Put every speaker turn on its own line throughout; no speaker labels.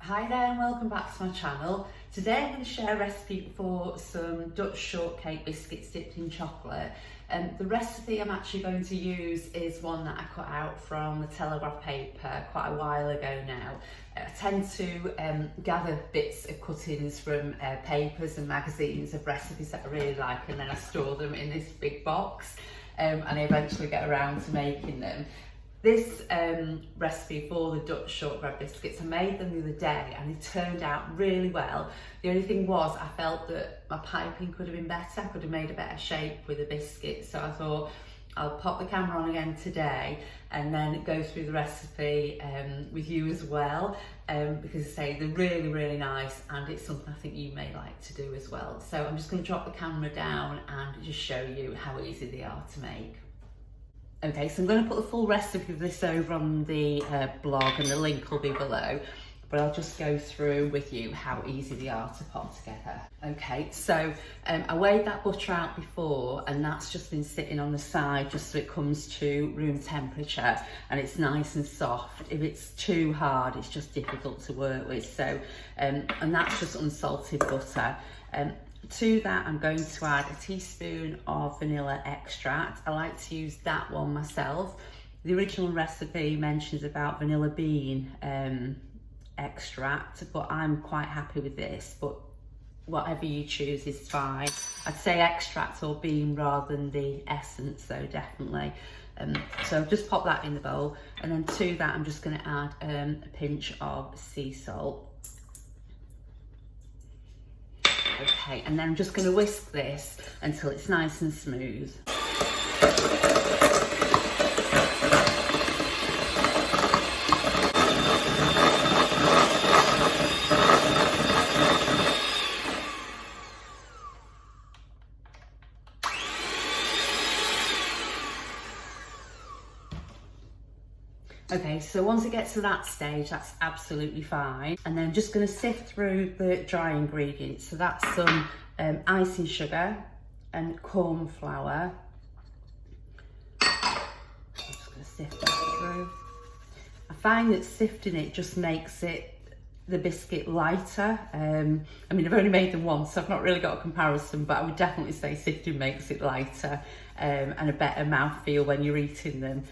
Hi there and welcome back to my channel. Today I'm going to share a recipe for some Dutch shortcake biscuits dipped in chocolate. The recipe I'm actually going to use is one that I cut out from the Telegraph paper quite a while ago now. I tend to gather bits of cuttings from papers and magazines of recipes that I really like, and then I store them in this big box and I eventually get around to making them. This recipe for the Dutch shortbread biscuits, I made them the other day and they turned out really well. The only thing was I felt that my piping could have been better. I could have made a better shape with the biscuits. So I thought I'll pop the camera on again today and then go through the recipe with you as well. Because I say they're really nice and it's something I think you may like to do as well. So I'm just going to drop the camera down and just show you how easy they are to make. Okay, so I'm going to put the full recipe of this over on the blog and the link will be below, but I'll just go through with you how easy they are to put together. Okay, so I weighed that butter out before and that's just been sitting on the side just so it comes to room temperature and it's nice and soft. If it's too hard, it's just difficult to work with. So, and that's just unsalted butter. To that, I'm going to add a teaspoon of vanilla extract. I like to use that one myself. The original recipe mentions about vanilla bean extract, but I'm quite happy with this, but whatever you choose is fine. I'd say extract or bean rather than the essence though, definitely. So just pop that in the bowl, and then to that I'm just going to add a pinch of sea salt. Okay, and then I'm just going to whisk this until it's nice and smooth. Okay, so once it gets to that stage, that's absolutely fine. And then I'm just going to sift through the dry ingredients. So that's some icing sugar and corn flour. I'm just going to sift that through. I find that sifting it just makes the biscuit lighter. I mean, I've only made them once, so I've not really got a comparison, but I would definitely say sifting makes it lighter and a better mouthfeel when you're eating them.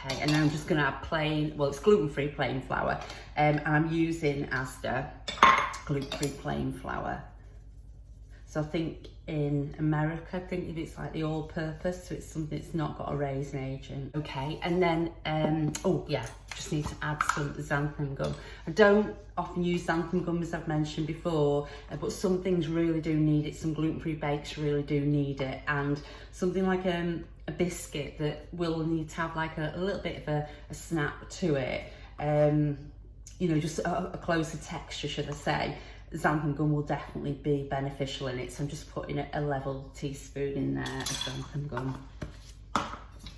Okay, and then I'm just going to add plain, well, it's gluten-free plain flour, and I'm using Asda gluten-free plain flour. So I think in America, I think if it's like the all-purpose, so it's something that's not got a raisin agent. Okay, and then, oh yeah, just need to add some xanthan gum. I don't often use xanthan gum, as I've mentioned before, but some things really do need it. Some gluten-free bakes really do need it, and something like a biscuit that will need to have like a little bit of a snap to it, you know, just a closer texture, should I say. Xanthan gum will definitely be beneficial in it, so I'm just putting a level teaspoon in there of xanthan gum.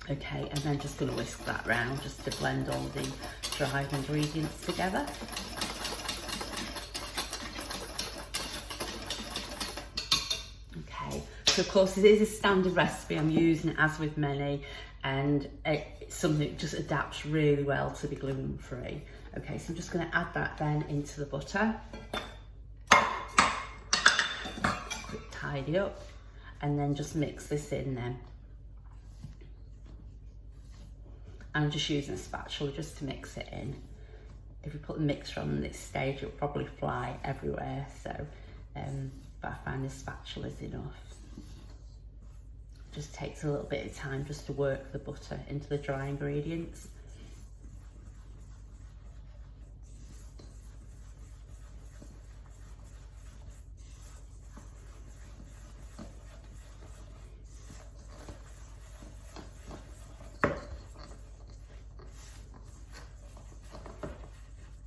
Okay, and then just going to whisk that round just to blend all the dried ingredients together. Okay, so of course it is a standard recipe, I'm using it as with many, and it's something that just adapts really well to be gluten-free. Okay, so I'm just going to add that then into the butter. Tidy up, and then just mix this in then. I'm just using a spatula just to mix it in. If you put the mixer on this stage, it'll probably fly everywhere, so but I find this spatula is enough. Just takes a little bit of time just to work the butter into the dry ingredients.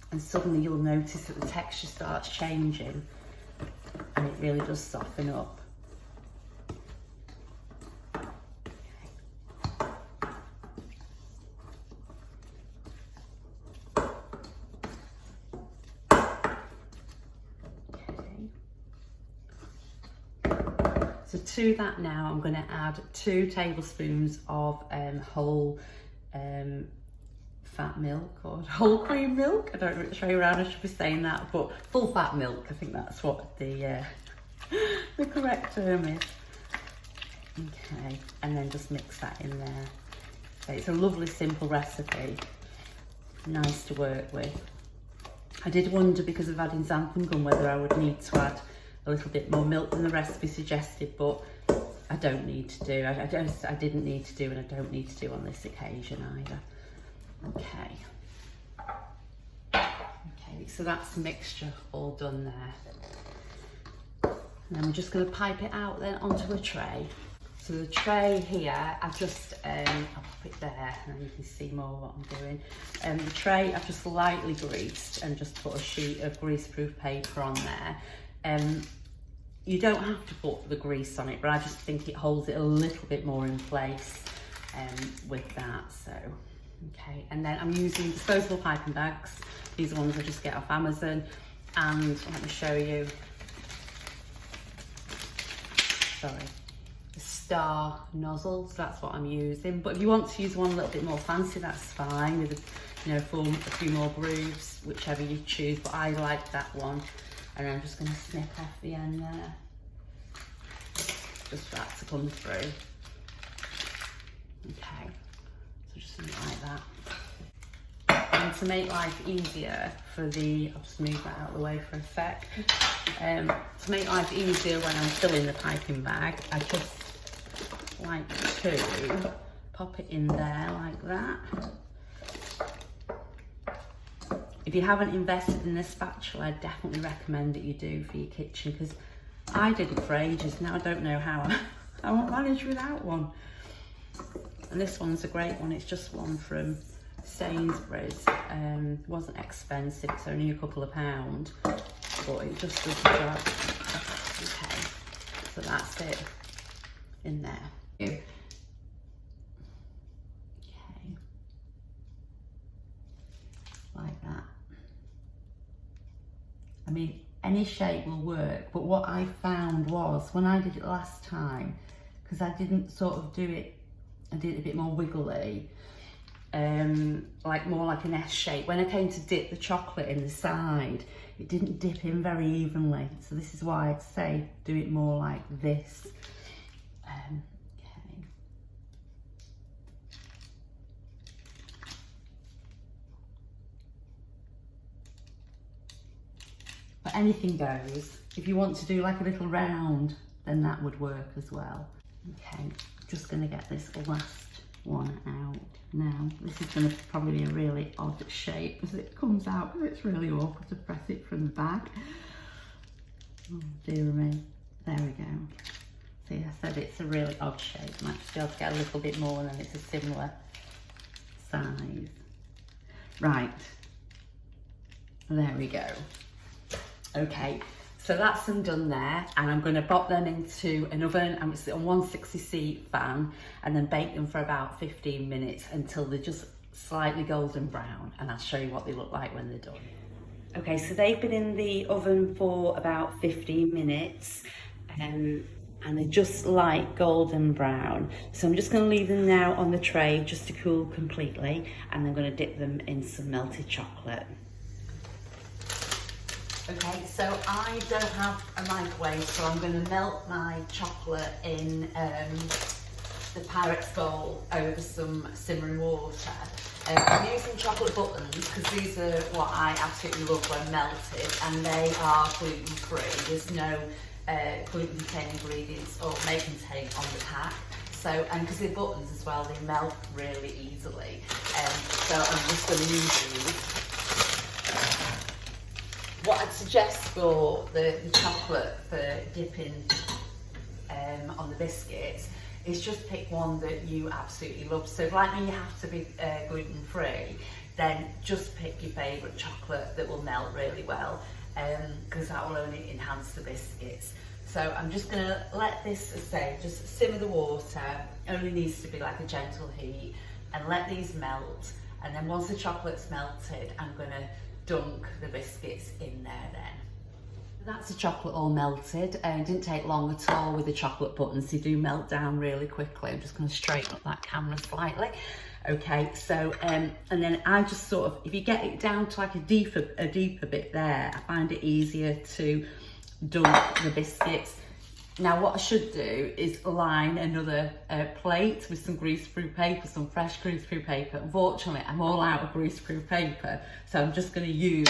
And suddenly you'll notice that the texture starts changing and it really does soften up. Okay. So to that now I'm going to add 2 tablespoons of whole fat milk or whole cream milk. I don't know which way around I should be saying that, but full fat milk, I think that's what the correct term is. Okay, and then just mix that in there. So it's a lovely simple recipe, nice to work with. I did wonder, because of adding xanthan gum, whether I would need to add a little bit more milk than the recipe suggested, but I don't need to do. I didn't need to do, and I don't need to do on this occasion either. Okay. Okay, so that's the mixture all done there. And then we're just going to pipe it out then onto a tray. So the tray here, I've just, I'll pop it there and then you can see more what I'm doing. The tray I've just lightly greased and just put a sheet of greaseproof paper on there. You don't have to put the grease on it, but I just think it holds it a little bit more in place with that. So, okay, and then I'm using disposable piping bags. These are ones I just get off Amazon, and let me show you. Sorry. Star nozzles, that's what I'm using, but if you want to use one a little bit more fancy, that's fine, with form a few more grooves, whichever you choose, but I like that one. And I'm just going to snip off the end there, just for that to come through. Okay, so just something like that. And to make life easier for I'll just move that out of the way for a sec. To make life easier when I'm filling the piping bag, I just like to pop it in there like that. If you haven't invested in this spatula, I definitely recommend that you do for your kitchen, because I didn't for ages. Now I don't know how I won't manage without one. And this one's a great one. It's just one from Sainsbury's. It wasn't expensive, it's only a couple of pounds, but it just does the job. Okay, so that's it in there. Okay, like that. I mean, any shape will work, but what I found was, when I did it last time, because I didn't sort of do it, I did it a bit more wiggly, like more like an S shape. When I came to dip the chocolate in the side, it didn't dip in very evenly. So this is why I'd say do it more like this. Okay. But anything goes. If you want to do like a little round, then that would work as well. Okay, just going to get this last one out now. This is going to probably be a really odd shape as it comes out, because it's really awkward to press it from the back. Oh dear me. There we go. See, I said it's a really odd shape. I might just be able to get a little bit more, and then it's a similar size. Right. There we go. Okay, so that's them done there, and I'm going to pop them into an oven. I'm going to sit on 160C fan and then bake them for about 15 minutes until they're just slightly golden brown, and I'll show you what they look like when they're done. Okay, so they've been in the oven for about 15 minutes and they're just light golden brown. So I'm just going to leave them now on the tray just to cool completely, and I'm going to dip them in some melted chocolate. Okay, so I don't have a microwave, so I'm going to melt my chocolate in the Pyrex bowl over some simmering water. I'm using chocolate buttons because these are what I absolutely love when melted, and they are gluten-free. There's no gluten-containing ingredients or may contain on the pack. So, and because they're buttons as well, they melt really easily. So I'm just going to use these. What I'd suggest for the chocolate for dipping on the biscuits is just pick one that you absolutely love. So if like me, you have to be gluten-free, then just pick your favourite chocolate that will melt really well, because that will only enhance the biscuits. So I'm just going to let this, as I say, just simmer the water. Only needs to be like a gentle heat, and let these melt. And then once the chocolate's melted, I'm going to dunk the biscuits in there then. That's the chocolate all melted. It didn't take long at all with the chocolate buttons. They do melt down really quickly. I'm just going to straighten up that camera slightly. Okay, so and then I just sort of, if you get it down to like a deeper bit there, I find it easier to dunk the biscuits. Now what I should do is line another plate with some greaseproof paper, some fresh greaseproof paper. Unfortunately, I'm all out of greaseproof paper, so I'm just going to use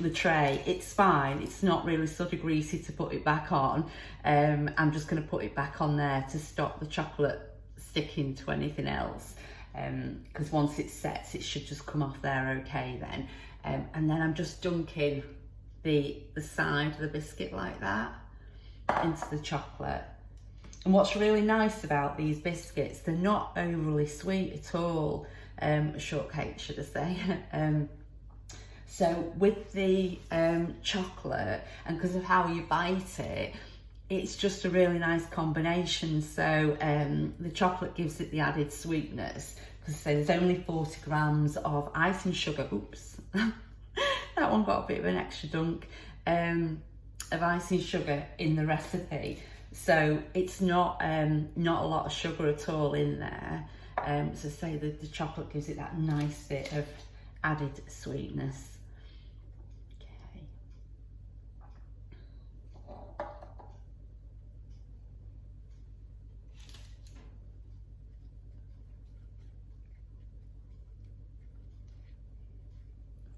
the tray. It's fine, it's not really sort of greasy to put it back on. I'm just going to put it back on there to stop the chocolate sticking to anything else, because once it sets, it should just come off there okay then. And then I'm just dunking the side of the biscuit like that into the chocolate. And what's really nice about these biscuits, they're not overly sweet at all. Shortcake, should I say. So with the chocolate, and because of how you bite it, it's just a really nice combination. So the chocolate gives it the added sweetness, because there's only 40 grams of icing sugar. Oops, that one got a bit of an extra dunk of icing sugar in the recipe. So it's not a lot of sugar at all in there. So say that the chocolate gives it that nice bit of added sweetness.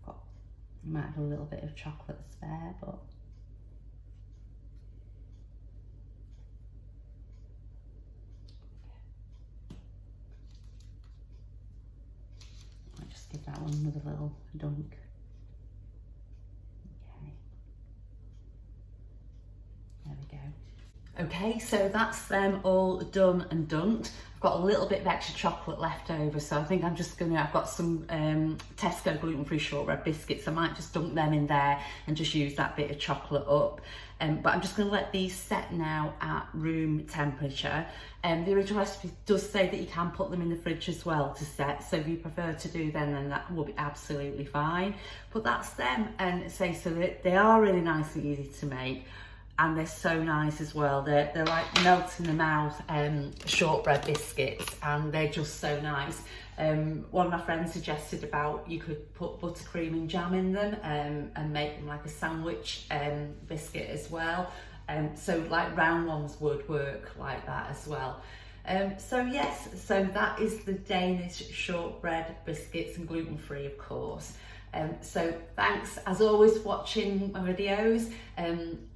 I might have a little bit of chocolate spare, but I'll just give that one another little dunk. Okay, there we go. Okay, so that's them all done and dunked. I've got a little bit of extra chocolate left over, so I think I'm just gonna, I've got some Tesco gluten-free shortbread biscuits. I might just dunk them in there and just use that bit of chocolate up. But I'm just gonna let these set now at room temperature. The original recipe does say that you can put them in the fridge as well to set, so if you prefer to do them, then that will be absolutely fine. But that's them, and say so that they are really nice and easy to make. And they're so nice as well. They're like melt in the mouth shortbread biscuits, and they're just so nice. One of my friends suggested about you could put buttercream and jam in them and make them like a sandwich biscuit as well. So like round ones would work like that as well. So yes, so that is the Danish shortbread biscuits, and gluten-free of course. So thanks as always for watching my videos.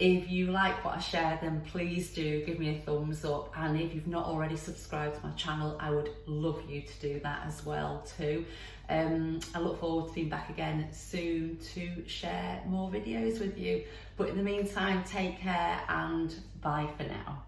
If you like what I share, then please do give me a thumbs up, and if you've not already subscribed to my channel, I would love you to do that as well too. I look forward to being back again soon to share more videos with you, but in the meantime, take care and bye for now.